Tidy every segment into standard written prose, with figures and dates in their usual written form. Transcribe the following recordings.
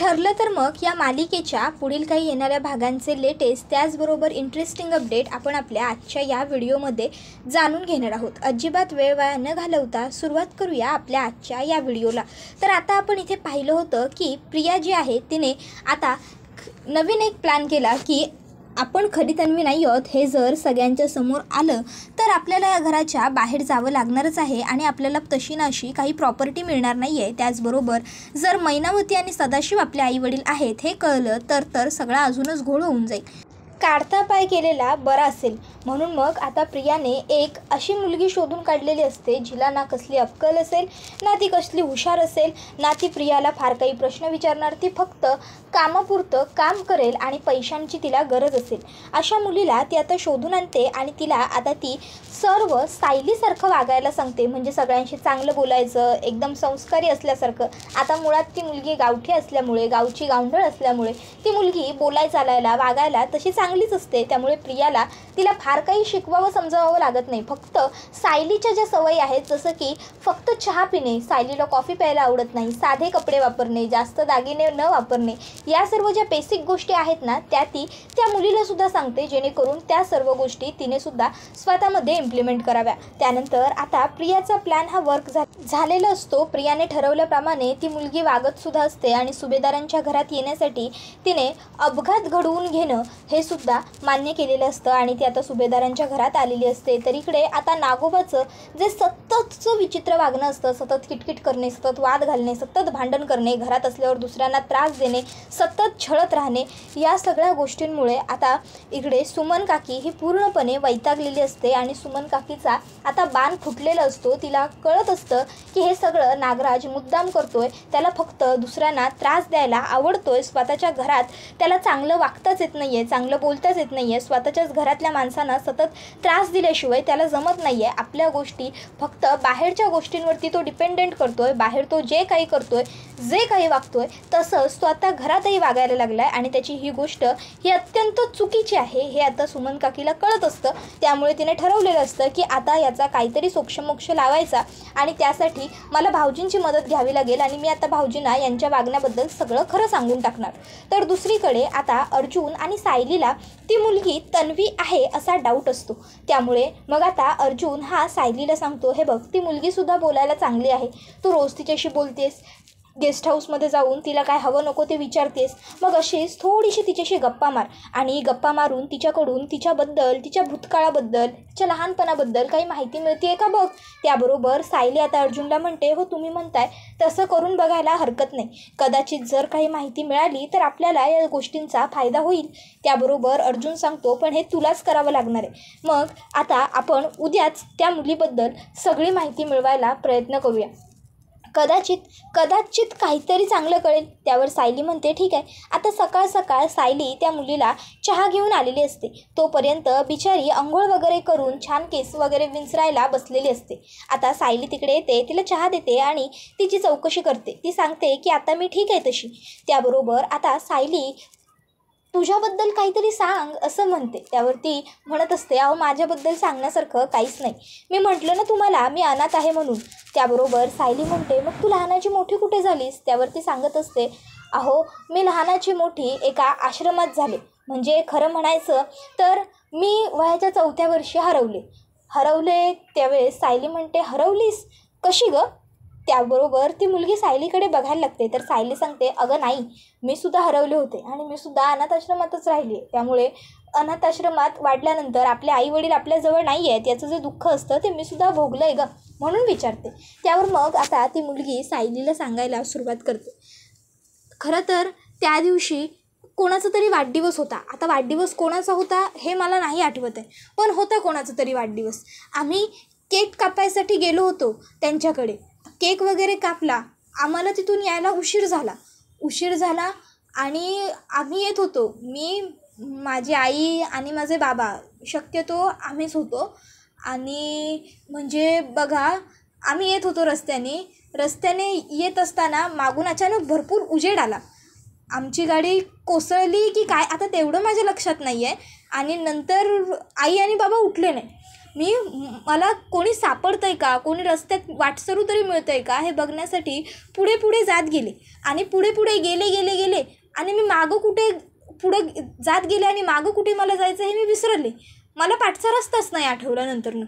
ठरलं तर मग या मालिकेच्या पुढील काही येणाऱ्या भागांचे लेटेस्ट त्याचबरोबर इंटरेस्टिंग अपडेट आपण आपल्या आजच्या या व्हिडिओमध्ये जाणून घेणार आहोत। अजिबात वेळ वाया न घालवता सुरुवात करूया आपल्या आजच्या या व्हिडिओला। तर आता आपण इथे पाहिलं होतं की प्रिया जी आहे तिने आता नवीन एक प्लॅन केला की आपण खरी तन्वी नाही आहोत हे जर सगळ्यांच्या समोर आलं तर आपल्याला या घराच्या बाहेर जावं लागणारच आहे आणि आपल्याला तशी ना अशी काही प्रॉपर्टी मिळणार नाही आहे। त्याचबरोबर जर मैनावती आणि सदाशिव आपले आईवडील आहेत हे कळलं तर सगळा अजूनच घोळ होऊन जाईल। काढता पाय केलेला बरा असेल म्हणून मग आता प्रियाने एक अशी मुलगी शोधून काढलेली असते जिला ना कसली अक्कल असेल ना ती कसली हुशार असेल ना ती प्रियाला फार काही प्रश्न विचारणार, ती फक्त कामापुरतं काम करेल आणि पैशांची तिला गरज असेल अशा मुलीला ती आता शोधून आणते आणि तिला आता ती सर्व सायलीसारखं वागायला सांगते। म्हणजे सगळ्यांशी चांगलं बोलायचं, एकदम संस्कारी असल्यासारखं। आता मुळात ती मुलगी गावठी असल्यामुळे, गावची गावंढळ असल्यामुळे ती मुलगी बोलाय चालायला वागायला तशी चांगलीच असते। त्यामुळे प्रियाला तिला फार काही शिकवावं समजावं लागत नाही। फक्त सायलीच्या ज्या सवयी आहेत जसं की फक्त चहा पिणे, सायलीला कॉफी प्यायला आवडत नाही, साधे कपडे वापरणे, जास्त दागिने न वापरणे, या सर्व ज्या बेसिक गोष्टी आहेत ना ती त्या मुलीला सुद्धा सांगते जेणेकरून त्या सर्व गोष्टी तिने सुद्धा स्वतःमध्ये इम्प्लिमेंट कराव्या। त्यानंतर आता प्रियाचा प्लॅन हा वर्क झालेला असतो। प्रियाने ठरवल्याप्रमाणे ती मुलगी वागत सुद्धा असते आणि सुभेदारांच्या घरात येण्यासाठी तिने अपघात घडवून घेणं हे सुद्धा मान्य केलेलं असतं आणि ती आता सुभेदारांच्या घरात आलेली असते। तर इकडे आता नागोबाचं जे सततचं विचित्र वागणं असतं, सतत किटकिट करणे, सतत वाद घालणे, सतत भांडण करणे, घरात असल्यावर दुसऱ्यांना त्रास देणे, सतत छळत राहणे, या सगळ्या गोष्टींमुळे आता इकडे सुमन काकी ही पूर्णपणे वैतागलेली असते आणि सुमन काकीचा आता बाण फुटलेला असतो। तिला कळत असतं की हे सगळं नागराज मुद्दाम करतोय, त्याला फक्त दुसऱ्यांना त्रास द्यायला आवडतोय, स्वतःच्या घरात त्याला चांगलं वागताच येत नाही आहे, चांगलं बोलताच येत नाही आहे, स्वतःच्याच घरातल्या माणसांना सतत त्रास दिल्याशिवाय त्याला जमत नाही आहे। आपल्या गोष्टी फक्त बाहेरच्या गोष्टींवरती तो डिपेंडेंट करतोय, बाहेर तो जे काही करतोय, जे काही वागतोय तसंच तो आता घरातही वागायला लागला आहे आणि त्याची ही गोष्ट ही अत्यंत चुकीची आहे हे आता सुमन काकीला कळत असतं। त्यामुळे तिने ठरवलेलं असतं की आता याचा काहीतरी सोक्षमोक्ष लावायचा आणि त्यासाठी मला भाऊजींची मदत घ्यावी लागेल आणि मी आता भाऊजींना यांच्या वागण्याबद्दल सगळं खरं सांगून टाकणार। तर दुसरीकडे आता अर्जुन आणि सायलीला ती मुलगी तन्वी आहे असा डाऊट असतो। त्यामुळे मग आता अर्जुन हा सायलीला सांगतो, हे बघ ती मुलगीसुद्धा बोलायला चांगली आहे, तू रोज तिच्याशी बोलतेस, गेस्ट हाऊसमध्ये जाऊन तिला काय हवं नको ते विचारतेस, मग अशीच थोडीशी तिच्याशी गप्पा मार आणि गप्पा मारून तिच्याकडून तिच्याबद्दल, तिच्या भूतकाळाबद्दल, तिच्या लहानपणाबद्दल काही माहिती मिळते का बघ। त्याबरोबर सायली आता अर्जुनला म्हणते, हो तुम्ही म्हणताय तसं करून बघायला हरकत नाही, कदाचित जर काही माहिती मिळाली तर आपल्याला या गोष्टींचा फायदा होईल। त्याबरोबर अर्जुन सांगतो, पण हे तुलाच करावं लागणार आहे। मग आता आपण उद्याच त्या मुलीबद्दल सगळी माहिती मिळवायला प्रयत्न करूया, कदाचित काहीतरी चांगलं कळेल। त्यावर सायली म्हणते, ठीक आहे। आता सकाळ सकाळ सायली त्या मुलीला चहा घेऊन आलेली असते, तोपर्यंत बिचारी अंघोळ वगैरे करून छान केस वगैरे विंचरायला बसलेली असते। आता सायली तिकडे येते, तिला चहा देते आणि तिची चौकशी करते। ती सांगते की आता मी ठीक आहे तशी। त्याबरोबर आता सायली तुझ्याबद्दल काहीतरी सांग असं म्हणते। त्यावर ती म्हणत असते, अहो माझ्याबद्दल सांगण्यासारखं काहीच नाही, मी म्हटलं ना तुम्हाला मी अनाथ आहे म्हणून। त्याबरोबर सायली म्हणते, मग तू लहानाची मोठी कुठे झालीस? त्यावर ती सांगत असते, अहो मी लहानाची मोठी एका आश्रमात झाले, म्हणजे खरं म्हणायचं तर मी वयाच्या 4थ्या वर्षी हरवले। त्यावेळेस सायली म्हणते, हरवलीस कशी गं? त्याबरोबर ती मुलगी सायलीकडे बघायला लागते। तर सायली सांगते, अगं नाही, मी सुद्धा हरवले होते आणि मी सुद्धा अनाथ आश्रमातच राहिली आहे। त्यामुळे अनाथ आश्रमात वाढल्यानंतर आपले आईवडील आपल्याजवळ नाही आहेत याचं जे दुःख असतं ते मी सुद्धा भोगलं आहे गं, म्हणून विचारते। त्यावर मग आता ती मुलगी सायलीला सांगायला सुरुवात करते, खरं तर त्या दिवशी कोणाचा तरी वाढदिवस होता। आता वाढदिवस कोणाचा होता हे मला नाही आठवत आहे, पण होता कोणाचा तरी वाढदिवस। आम्ही केक कापायसाठी गेलो होतो त्यांच्याकडे, केक वगैरे कापला, आम्हाला तिथून यायला उशीर झाला आणि आम्ही येत होतो, मी, माझी आई आणि माझे बाबा, शक्यतो आम्हीच होतो। आणि म्हणजे बघा आम्ही येत होतो रस्त्याने येत असताना मागून अचानक भरपूर उजेड आला, आमची गाडी कोसळली की काय आता तेवढं माझ्या लक्षात नाही आहे, आणि नंतर आई आणि बाबा उठले नाही, मला कोणी सापडतंय का, कोणी रस्त्यात वाटसरू तरी मिळतं आहे का हे बघण्यासाठी पुढे पुढे जात गेले. आणि पुढे पुढे गेले आणि मी मागं कुठे पुढं जात गेले आणि मागं कुठे मला जायचं हे मी विसरले. मला पाठचा रस्ताच नाही आठवल्यानंतरनं.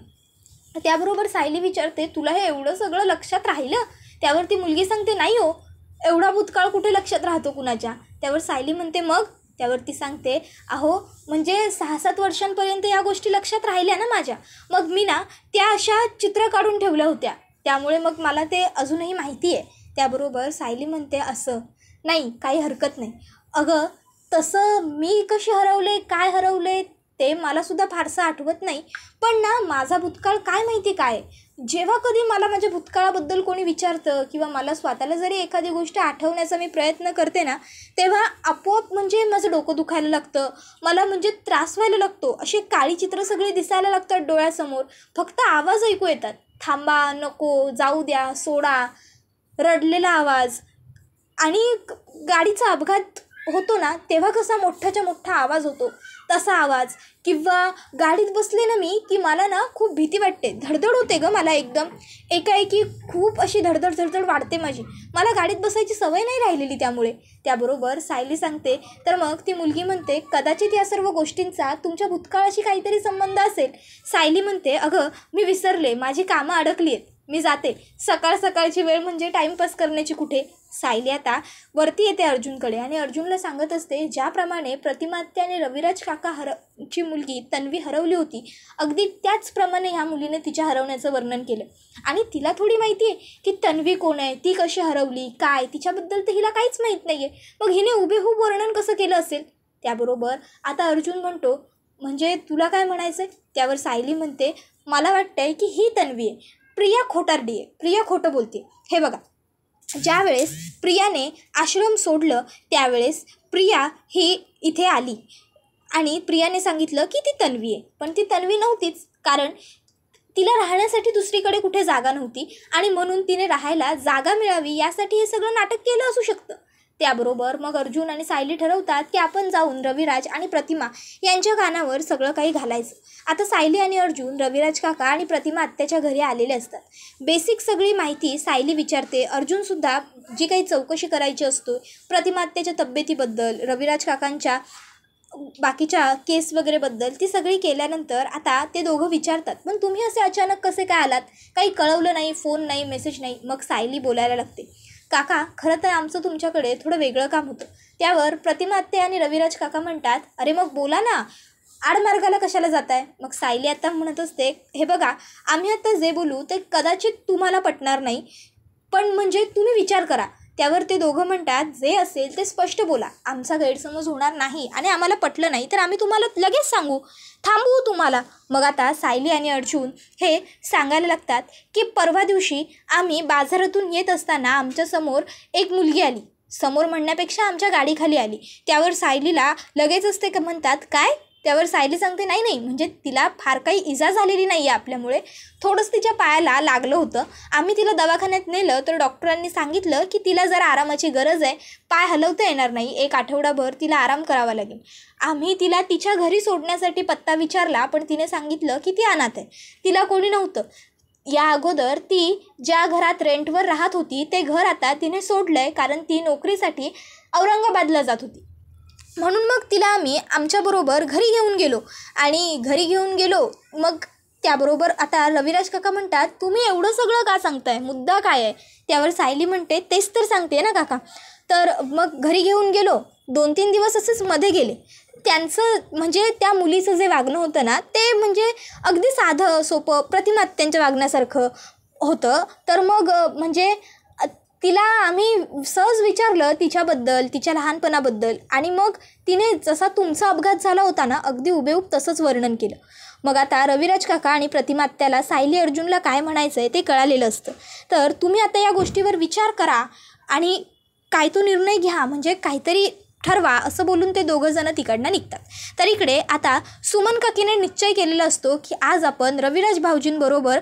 त्याबरोबर सायली विचारते, तुला हे एवढं सगळं लक्षात राहिलं? त्यावर ती मुलगी सांगते, नाही हो, एवढा भूतकाळ कुठे लक्षात राहतो कुणाच्या. त्यावर सायली म्हणते, मग? त्यावर ती सांगते, अहो म्हणजे 6-7 वर्षांपर्यंत या गोष्टी लक्षात राहिल्या ना माझ्या. मग मी ना त्या अशा चित्र काढून ठेवल्या होत्या, त्यामुळे मग मला ते अजूनही माहिती आहे. त्याबरोबर सायली म्हणते, असं नाही, काही हरकत नाही. अगं तसं मी कशी हरवले, काय हरवले ते मलासुद्धा फारसं आठवत नाही. पण ना माझा भूतकाळ काय माहिती काय, जेव्हा कधी मला माझ्या भूतकाळाबद्दल कोणी विचारतं किंवा मला स्वतःला जरी एखादी गोष्ट आठवण्याचा मी प्रयत्न करते ना, तेव्हा आपोआप म्हणजे माझं डोकं दुखायला लागतं, मला म्हणजे त्रास व्हायला लागतो. अशी काळी चित्र सगळी दिसायला लागतात डोळ्यासमोर. फक्त आवाज ऐकू येतात, थांबा, नको, जाऊ द्या, सोडा, रडलेला आवाज. आणि गाडीचा अपघात होतो ना तेव्हा कसा मोठाच्या मोठा आवाज होतो तसा आवाज. किंवा गाडीत बसले ना मी की मला ना खूप भीती वाटते, धडधड होते गं मला एकदम. एकाएकी खूप अशी धडधड वाढते माझी. मला गाडीत बसायची सवय नाही राहिलेली त्यामुळे. त्याबरोबर सायली सांगते, तर मग ती मुलगी म्हणते, कदाचित या सर्व गोष्टींचा तुमच्या भूतकाळाशी काहीतरी संबंध असेल. सायली म्हणते, अगं मी विसरले, माझी कामं अडकली आहेत, मी जाते. सकाळची वेळ म्हणजे टाईमपास करण्याची कुठे. सायली आता वरती येते अर्जुनकडे आणि अर्जुनला सांगत असते, ज्याप्रमाणे प्रतिमात्याने रविराज काका ची मुलगी तन्वी हरवली होती, अगदी त्याचप्रमाणे ह्या मुलीने तिच्या हरवण्याचं वर्णन केलं. आणि तिला थोडी माहिती आहे की तन्वी कोण आहे, ती कशी हरवली, काय, तिच्याबद्दल तर हिला काहीच माहीत नाही आहे. मग हिने हुबेहूब वर्णन कसं केलं असेल. त्याबरोबर आता अर्जुन म्हणतो, म्हणजे तुला काय म्हणायचं आहे. त्यावर सायली म्हणते, मला वाटतंय की ही तन्वी आहे, प्रिया खोटारडी आहे, प्रिया खोटं बोलते. हे बघा, ज्यावेळेस प्रियाने आश्रम सोडलं त्यावेळेस प्रिया ही इथे आली आणि प्रियाने सांगितलं की ती तन्वी आहे. पण ती तन्वी नव्हतीच, कारण तिला राहण्यासाठी दुसरीकडे कुठे जागा नव्हती आणि म्हणून तिने राहायला जागा मिळावी यासाठी हे सगळं नाटक केलं असू शकतं. त्याबरोबर मग अर्जुन आणि सायली ठरवतात की आपण जाऊन रविराज आणि प्रतिमा यांच्या कानावर सगळं काही घालायचं. आता सायली आणि अर्जुन रविराज काका आणि प्रतिमा आत्याच्या घरी आलेले असतात. बेसिक सगळी माहिती सायली विचारते. अर्जुनसुद्धा जी काही चौकशी करायची असतो प्रतिमा आत्याच्या तब्येतीबद्दल, रविराज काकांच्या बाकीच्या केस वगैरेबद्दल, ती सगळी केल्यानंतर आता ते दोघं विचारतात, पण तुम्ही असे अचानक कसे काय आलात, काही कळवलं नाही, फोन नाही, मेसेज नाही. मग सायली बोलायला लागते, काका खरं तर आमचं तुमच्याकडे थोडं वेगळं काम होतं. त्यावर प्रतिमा आत्या आणि रविराज काका म्हणतात, अरे मग बोला ना, आडमार्गाला कशाला जाताय. मग सायली आता म्हणत असते, हे बघा, आम्ही आता जे बोलू ते कदाचित तुम्हाला पटणार नाही, पण म्हणजे तुम्ही विचार करा. त्यावर ते दोघं म्हणतात, जे असेल ते स्पष्ट बोला, आमचा गैरसमज होणार नाही आणि आम्हाला पटलं नाही तर आम्ही तुम्हाला लगेच सांगू, थांबवू तुम्हाला. मग आता सायली आणि अर्जुन हे सांगायला लागतात की परवा दिवशी आम्ही बाजारातून येत असताना आमच्यासमोर एक मुलगी आली. समोर म्हणण्यापेक्षा आमच्या गाडीखाली आली. त्यावर सायलीला लगेचच ते म्हणतात, काय. त्यावर सायली सांगते, नाही म्हणजे तिला फार काही इजा झालेली नाही आहे आपल्यामुळे, थोडंच तिच्या पायाला लागलं होतं. आम्ही तिला दवाखान्यात नेलं तर डॉक्टरांनी सांगितलं की तिला जरा आरामाची गरज आहे, पाय हलवता येणार नाही, 1 आठवडाभर तिला आराम करावा लागेल. आम्ही तिला तिच्या घरी सोडण्यासाठी पत्ता विचारला, पण तिने सांगितलं की ती अनाथ आहे, तिला कोणी नव्हतं. या अगोदर ती ज्या घरात रेंटवर राहत होती ते घर आता तिने सोडलं आहे, कारण ती नोकरीसाठी औरंगाबादला जात होती. म्हणून मग तिला आम्ही आमच्याबरोबर घरी घेऊन गेलो. मग त्याबरोबर आता रविराज काका म्हणतात, तुम्ही एवढं सगळं का सांगताय, मुद्दा काय आहे. त्यावर सायली म्हणते, तेच तर सांगते ना काका. तर मग घरी घेऊन गेलो, 2-3 दिवस असेच मध्ये गेले. त्यांचं म्हणजे त्या मुलीचं जे वागणं होतं ना ते म्हणजे अगदी साधं सोपं प्रतिमा आत्यांच्या वागण्यासारखं होतं. तर मग म्हणजे तिला आम्ही सहज विचारलं तिच्याबद्दल, तिच्या लहानपणाबद्दल, आणि मग तिने जसा तुमचा अपघात झाला होता ना अगदी हुबेहूब तसंच वर्णन केलं. मग आता रविराज काका आणि प्रतिमा आत्याला सायली अर्जुनला काय म्हणायचं आहे ते कळालेलं असतं. तर तुम्ही आता या गोष्टीवर विचार करा आणि काय तो निर्णय घ्या, म्हणजे काहीतरी ठरवा, असं बोलून ते दोघं जण तिकडनं निघतात. तर इकडे आता सुमन काकीने निश्चय केलेला असतो की आज आपण रविराज भाऊजींबरोबर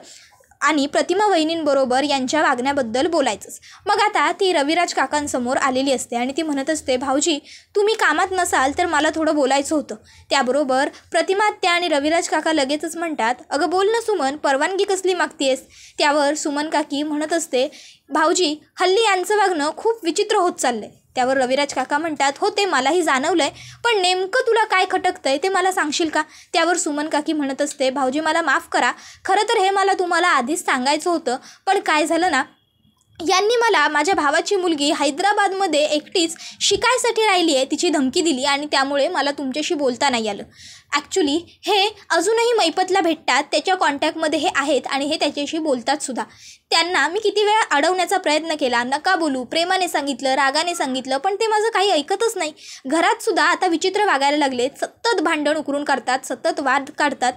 आणि प्रतिमा वहिनींबरोबर यांच्या वागण्याबद्दल बोलायचंच. मग आता ती रविराज काकांसमोर आलेली असते आणि ती म्हणत असते, भाऊजी तुम्ही कामात नसाल तर मला थोडं बोलायचं होतं. त्याबरोबर प्रतिमा आत्या आणि रविराज काका लगेचच म्हणतात, अगं बोल ना सुमन, परवानगी कसली मागतेस. त्यावर सुमन काकी म्हणत असते, भाऊजी हल्ली यांचं वागणं खूप विचित्र होत चाललंय. त्यावर रविराज काका म्हणतात, हो ते मलाही जाणवलंय, पण नेमकं तुला काय खटकतंय ते मला सांगशील का. त्यावर सुमन काकी म्हणत असते, भाऊजी मला माफ करा, खरं तर हे मला तुम्हाला आधीच सांगायचं होतं, पण काय झालं ना, यांनी मला माझ्या भावाची मुलगी हैदराबादमध्ये एकटीच शिकायसाठी राहिली आहे तिची धमकी दिली आणि त्यामुळे मला तुमच्याशी बोलता नाही आलं. ॲक्च्युली हे अजूनही मैपतला भेटतात, त्याच्या कॉन्टॅक्टमध्ये हे आहेत आणि हे त्याच्याशी बोलतात सुद्धा. त्यांना मी किती वेळा अडवण्याचा प्रयत्न केला, नका बोलू, प्रेमाने सांगितलं, रागाने सांगितलं, पण ते माझं काही ऐकतच नाही. घरात सुद्धा आता विचित्र वागायला लागले, सतत भांडण उकरून काढतात, सतत वाद काढतात,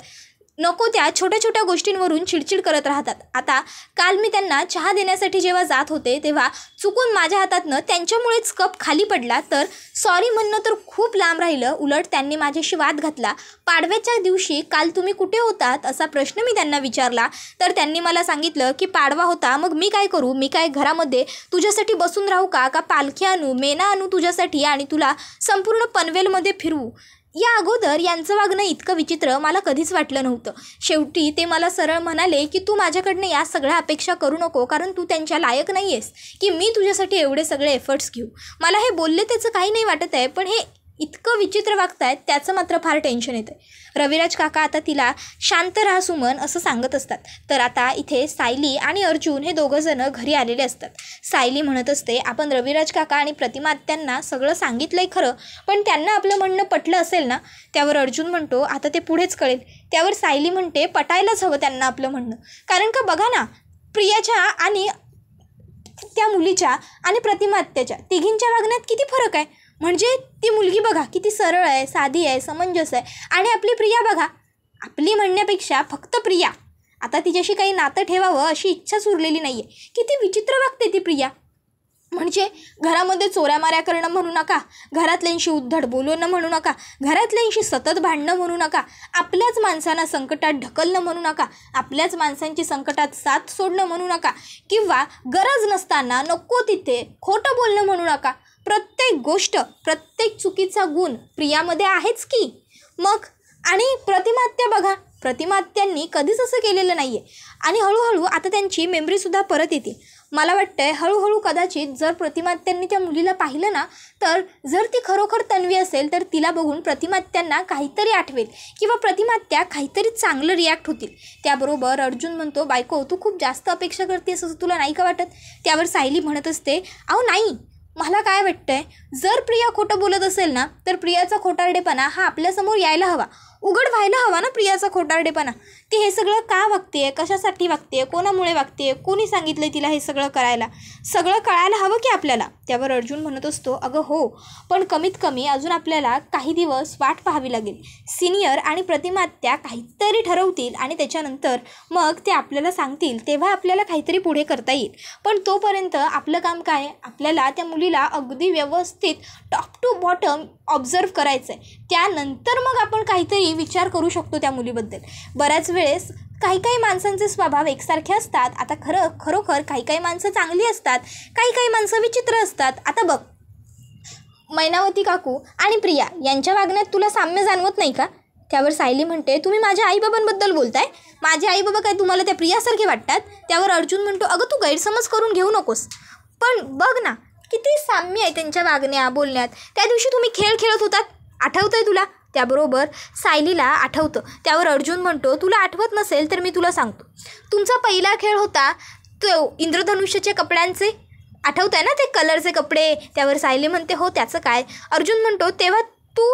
नको त्या छोट्या छोट्या गोष्टींवरून चिडचिड करत राहतात. आता काल मी त्यांना चहा देण्यासाठी जेव्हा जात होते तेव्हा चुकून माझ्या हातातनं त्यांच्यामुळेच कप खाली पडला, तर सॉरी म्हणणं तर खूप लांब राहिलं, उलट त्यांनी माझ्याशी वाद घातला. पाडव्याच्या दिवशी काल तुम्ही कुठे होतात असा प्रश्न मी त्यांना विचारला, तर त्यांनी मला सांगितलं की पाडवा होता, मग मी काय करू, मी काय घरामध्ये तुझ्यासाठी बसून राहू का पालखी आणू, मेना आणू तुझ्यासाठी आणि तुला संपूर्ण पनवेलमध्ये फिरवू. या अगोदर यांचं वागणं इतकं विचित्र मला कधीच वाटलं नव्हतं. शेवटी ते मला सरळ म्हणाले की तू माझ्याकडनं या सगळ्या अपेक्षा करू नको, कारण तू त्यांच्या लायक नाही आहेस की मी तुझ्यासाठी एवढे सगळे एफर्ट्स घेऊ. मला हे बोलले त्याचं काही नाही वाटत आहे, पण हे इतकं विचित्र वागतायत त्याचं मात्र फार टेन्शन येतं. रविराज काका आता तिला शांत राहा सुमन असं सांगत असतात. तर आता इथे सायली आणि अर्जुन हे दोघंजणं घरी आलेले असतात. सायली म्हणत असते, आपण रविराज काका आणि प्रतिमा आत्यांना सगळं सांगितलंय खरं, पण त्यांना आपलं म्हणणं पटलं असेल ना. त्यावर अर्जुन म्हणतो, आता ते पुढेच कळेल. त्यावर सायली म्हणते, पटायलाच हवं त्यांना आपलं म्हणणं, कारण का बघा ना, प्रियाच्या आणि त्या मुलीच्या आणि प्रतिमा आत्याच्या तिघींच्या वागण्यात किती फरक आहे. म्हणजे ती मुलगी बघा किती सरळ आहे, साधी आहे, समंजस आहे, आणि आपली प्रिया बघा, आपली म्हणण्यापेक्षा फक्त प्रिया, आता तिच्याशी काही नातं ठेवावं अशी इच्छाच उरलेली नाही आहे. किती विचित्र वागते ती प्रिया. म्हणजे घरामध्ये चोऱ्यामाऱ्या करणं म्हणू नका, घरातल्यांशी उद्धट बोलणं म्हणू नका, घरातल्यांशी सतत भांडणं म्हणू नका, आपल्याच माणसांना संकटात ढकलणं म्हणू नका, आपल्याच माणसांची संकटात साथ सोडणं म्हणू नका, किंवा गरज नसताना नको तिथे खोटं बोलणं म्हणू नका. प्रत्येक गोष्ट, प्रत्येक चुकीचा गुण प्रियामध्ये आहेच की. मग आणि प्रतिमा आत्या बघा, प्रतिमा आत्यांनी कधीच असं केलेलं नाही आहे आणि हळूहळू आता त्यांची मेमरीसुद्धा परत येते. मला वाटतंय हळूहळू कदाचित जर प्रतिमा आत्यांनी त्या मुलीला पाहिलं ना, तर जर ती खरोखर तन्वी असेल तर तिला बघून प्रतिमा आत्यांना काहीतरी आठवेल किंवा प्रतिमा आत्या काहीतरी चांगलं रिॲक्ट होतील. त्याबरोबर अर्जुन म्हणतो, बायको तू खूप जास्त अपेक्षा करतेस असं तुला नाही का वाटत. त्यावर सायली म्हणत असते, अहो नाही, मला काय वाटतंय, जर प्रिया खोटं बोलत असेल ना तर प्रियाचा खोटारडेपणा हा आपल्यासमोर यायला हवा, उघड व्हायला हवा ना प्रियाचा खोटारडेपणा. ती हे सगळं का वागते, कशासाठी वागते, कोणामुळे वागते, कोणी सांगितलं तिला हे सगळं करायला, सगळं कळायला हवं की आपल्याला. त्यावर अर्जुन म्हणत असतो, अगं हो, पण कमीत कमी अजून आपल्याला काही दिवस वाट पाहावी लागेल. सिनियर आणि प्रतिमा आत्या काहीतरी ठरवतील आणि त्याच्यानंतर मग ते आपल्याला सांगतील, तेव्हा आपल्याला काहीतरी पुढे करता येईल. पण तोपर्यंत आपलं काम काय, आपल्याला त्या मुलीला अगदी व्यवस्थित टॉप टू बॉटम ऑब्झर्व करायचं आहे. त्यानंतर मग आपण काहीतरी विचार करू शकतो त्या मुलीबद्दल. बऱ्याच वेळेस काही काही माणसांचे स्वभाव एकसारखे असतात. आता खरोखर काही काही माणसं चांगली असतात, काही काही माणसं विचित्र असतात. आता बघ, मैनावती काकू आणि प्रिया यांच्या वागण्यात तुला साम्य जाणवत नाही का. त्यावर सायली म्हणते, तुम्ही माझ्या आईबाबांबद्दल बोलताय, माझे आईबाबा काय तुम्हाला त्या प्रियासारखे वाटतात. त्यावर अर्जुन म्हणतो, अगं तू गैरसमज करून घेऊ नकोस, पण बघ ना किती साम्य आहे त्यांच्या वागण्या बोलण्यात. त्या दिवशी तुम्ही खेळ खेळत होतात, आठवतंय तुला. त्याबरोबर सायलीला आठवतं. त्यावर अर्जुन म्हणतो, तुला आठवत नसेल तर मी तुला सांगतो, तुमचा पहिला खेळ होता तो इंद्रधनुष्याच्या कपड्यांचे, आठवत आहे ना ते कलरचे कपडे. त्यावर सायली म्हणते, हो त्याचं काय. अर्जुन म्हणतो, तेव्हा तू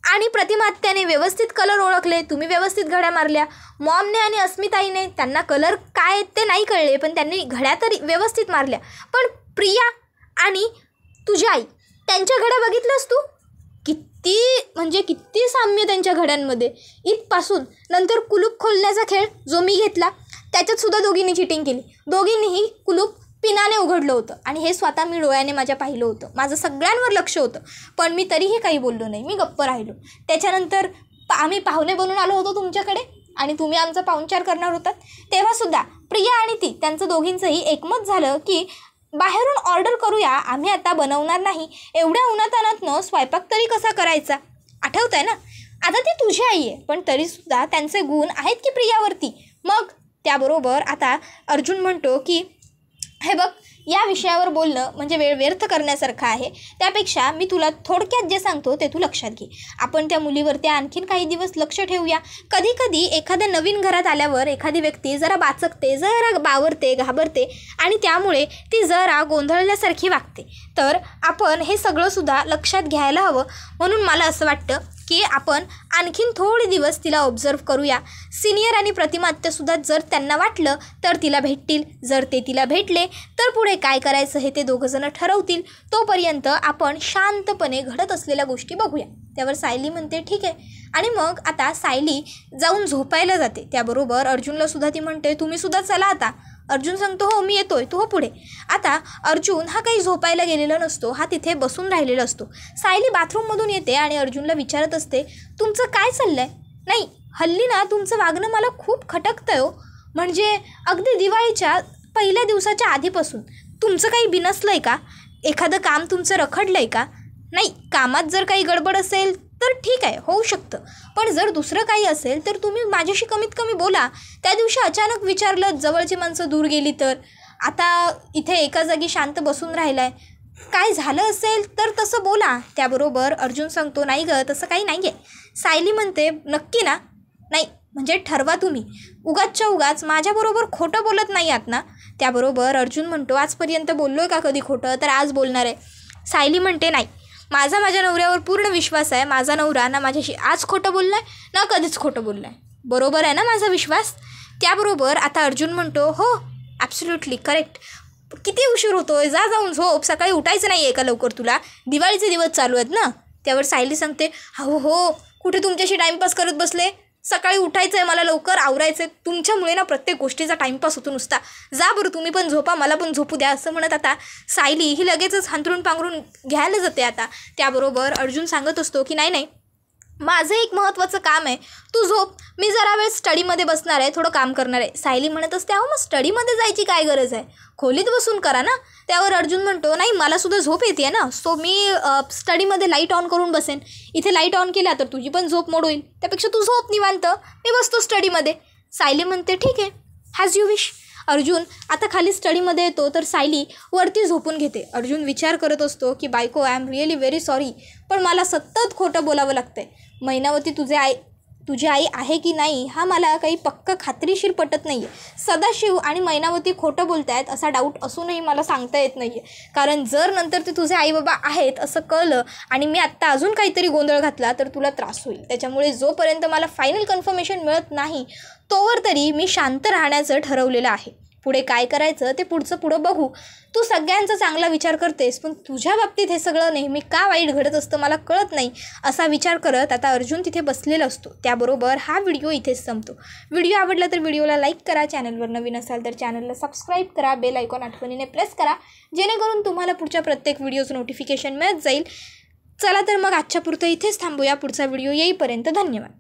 आणि प्रतिमा आत्याने व्यवस्थित कलर ओळखले, तुम्ही व्यवस्थित घड्या मारल्या. मॉमने आणि अस्मिताईने त्यांना कलर काय ते नाही कळले, पण त्यांनी घड्या तर व्यवस्थित मारल्या. पण प्रिया आणि तुझी आई त्यांच्या घड्या बघितलंस तू, किती म्हणजे किती साम्य त्यांच्या घड्यांमध्ये. इथपासून नंतर कुलूप खोलण्याचा खेळ जो मी घेतला त्याच्यातसुद्धा दोघींनी चिटिंग केली, दोघींनीही कुलूप पिनाने उघडलं होतं आणि हे स्वतः मी डोळ्याने माझ्या पाहिलं होतं. माझं सगळ्यांवर लक्ष होतं, पण मी तरीही काही बोललो नाही, मी गप्प राहिलो. त्याच्यानंतर आम्ही पाहुणे बनून आलो होतो तुमच्याकडे आणि तुम्ही आमचा पाहुणचार करणार होतात, तेव्हासुद्धा प्रिया आणि ती त्यांचं दोघींचंही एकमत झालं की बाहेरून ऑर्डर करूया, आम्ही आता बनवणार नाही. एवढ्या उन्हातान्हातनं स्वयंपाक तरी कसा करायचा. आठवत आहे ना, आता ती तुझी आई आहे पण तरीसुद्धा त्यांचे गुण आहेत की प्रियावरती. मग त्याबरोबर आता अर्जुन म्हणतो की हे बघ, या विषयावर बोलणं म्हणजे वेळ व्यर्थ करण्यासारखं आहे. त्यापेक्षा मी तुला थोडक्यात जे सांगतो ते तू लक्षात घे. आपण त्या मुलीवरती आणखीन काही दिवस लक्ष ठेवूया. कधी कधी एखाद्या नवीन घरात आल्यावर एखादी व्यक्ती जरा बाचकते, जरा बावरते, घाबरते आणि त्यामुळे ती जरा गोंधळल्यासारखी वागते. तर आपण हे सगळंसुद्धा लक्षात घ्यायला हवं. म्हणून मला असं वाटतं की आपण आणखीन थोडे दिवस तिला ऑब्झर्व करूया. सिनियर आणि प्रतिमा आत्यासुद्धा जर त्यांना वाटलं तर तिला भेटतील. जर ते तिला भेटले तर पुढे काय करायचं हे ते दोघंजणं ठरवतील. तोपर्यंत आपण शांतपणे घडत असलेल्या गोष्टी बघूया. त्यावर सायली म्हणते ठीक आहे. आणि मग आता सायली जाऊन झोपायला जाते. त्याबरोबर अर्जुनलासुद्धा ती म्हणते तुम्हीसुद्धा चला आता. अर्जुन सांगतो हो मी येतोय, तू हो पुढे. आता अर्जुन हा काही झोपायला गेलेला नसतो, हा तिथे बसून राहिलेला असतो. सायली बाथरूममधून येते आणि अर्जुनला विचारत असते तुमचं काय चाललं आहे. नाही, हल्ली ना तुमचं वागणं मला खूप खटकतं आहे हो. म्हणजे अगदी दिवाळीच्या पहिल्या दिवसाच्या आधीपासून तुमचं काही बिनसलं आहे का. एखादं काम तुमचं रखडलं आहे का. नाही, कामात जर काही गडबड असेल तर ठीक आहे, होऊ शकतं. पण जर दुसरं काही असेल तर तुम्ही माझ्याशी कमीत कमी बोला. त्या दिवशी अचानक विचारलं, जवळची माणसं दूर गेली तर. आता इथे एका जागी शांत बसून राहिला आहे. काय झालं असेल तर तसं बोला. त्याबरोबर अर्जुन सांगतो नाही गं, तसं काही नाही आहे. सायली म्हणते नक्की ना. नाही म्हणजे ठरवा तुम्ही. उगाचच्या उगाच माझ्याबरोबर खोटं बोलत नाही आहात ना. त्याबरोबर अर्जुन म्हणतो आजपर्यंत बोललो आहे का कधी खोटं, तर आज बोलणार आहे. सायली म्हणते नाही, माझ्या नवऱ्यावर पूर्ण विश्वास आहे. माझा नवरा ना माझ्याशी आज खोटं बोलला आहे ना कधीच खोटं बोलला आहे. बरोबर आहे ना माझा विश्वास. त्याबरोबर आता अर्जुन म्हणतो हो ॲब्सोल्युटली करेक्ट. किती उशीर होतोय, जा जाऊन झोप. सकाळी उठायचं नाही आहे का लवकर तुला. दिवाळीचे दिवस चालू आहेत ना. त्यावर सायली सांगते हो हो, कुठे तुमच्याशी टाईमपास करत बसले. सकाळी उठायचं आहे मला, लवकर आवरायचं आहे. तुमच्यामुळे ना प्रत्येक गोष्टीचा टाईमपास होतो नुसता. जा बरं तुम्ही पण झोपा, मला पण झोपू द्या. असं म्हणत आता सायली ही लगेचच हांतरून पांघरून घ्यायला जाते. आता त्याबरोबर अर्जुन सांगत असतो की नाही, माझं एक महत्त्वाचं काम आहे, तू झोप. मी जरा वेळ स्टडीमध्ये बसणार आहे, थोडं काम करणार आहे. सायली म्हणत असते अहो मग स्टडीमध्ये जायची काय गरज आहे, खोलीत बसून करा ना. त्यावर अर्जुन म्हणतो नाही, मलासुद्धा झोप येते आहे ना. सो मी स्टडीमध्ये लाईट ऑन करून बसेन. इथे लाईट ऑन केला तर तुझी पण झोप मोड होईल. त्यापेक्षा तू झोप निवांत, मी बसतो स्टडीमध्ये. सायली म्हणते ठीक आहे, हॅज यू विश. अर्जुन आता खाली स्टडीमध्ये येतो तर सायली वरती झोपून घेते. अर्जुन विचार करत असतो की बायको I am really very sorry, पण मला सतत खोटं बोलावं लागतं आहे. मैनावती तुझी आई आहे की नाही हा मला काही पक्क खात्रीशीर पटत नाही आहे. सदाशिव आणि मैनावती खोटं बोलत आहेत असा डाऊट असूनही मला सांगता येत नाही आहे. कारण जर नंतर ते तुझे आई बाबा आहेत असं कळलं आणि मी आत्ता अजून काहीतरी गोंधळ घातला तर तुला त्रास होईल. त्याच्यामुळे जोपर्यंत मला फायनल कन्फर्मेशन मिळत नाही तोवर तरी मी शांत राहण्याचं ठरवलेलं आहे. पुढे काय करायचं ते पुढं बघू. तू सगळ्यांचा चांगला विचार करतेस, पण तुझ्या बाबतीत हे सगळं नेहमी का वाईट घडत असतं मला कळत नाही. असा विचार करत आता अर्जुन तिथे बसलेला असतो. त्याबरोबर हा व्हिडिओ इथेच संपतो. व्हिडिओ आवडला तर व्हिडिओला लाईक करा. चॅनलवर नवीन असाल तर चॅनलला सबस्क्राईब करा. बेल आयकॉन आठवणीने प्रेस करा, जेणेकरून तुम्हाला पुढच्या प्रत्येक व्हिडिओचं नोटिफिकेशन मिळत जाईल. चला तर मग आजच्या पुरतं इथेच थांबूया. पुढचा व्हिडिओ येईपर्यंत धन्यवाद.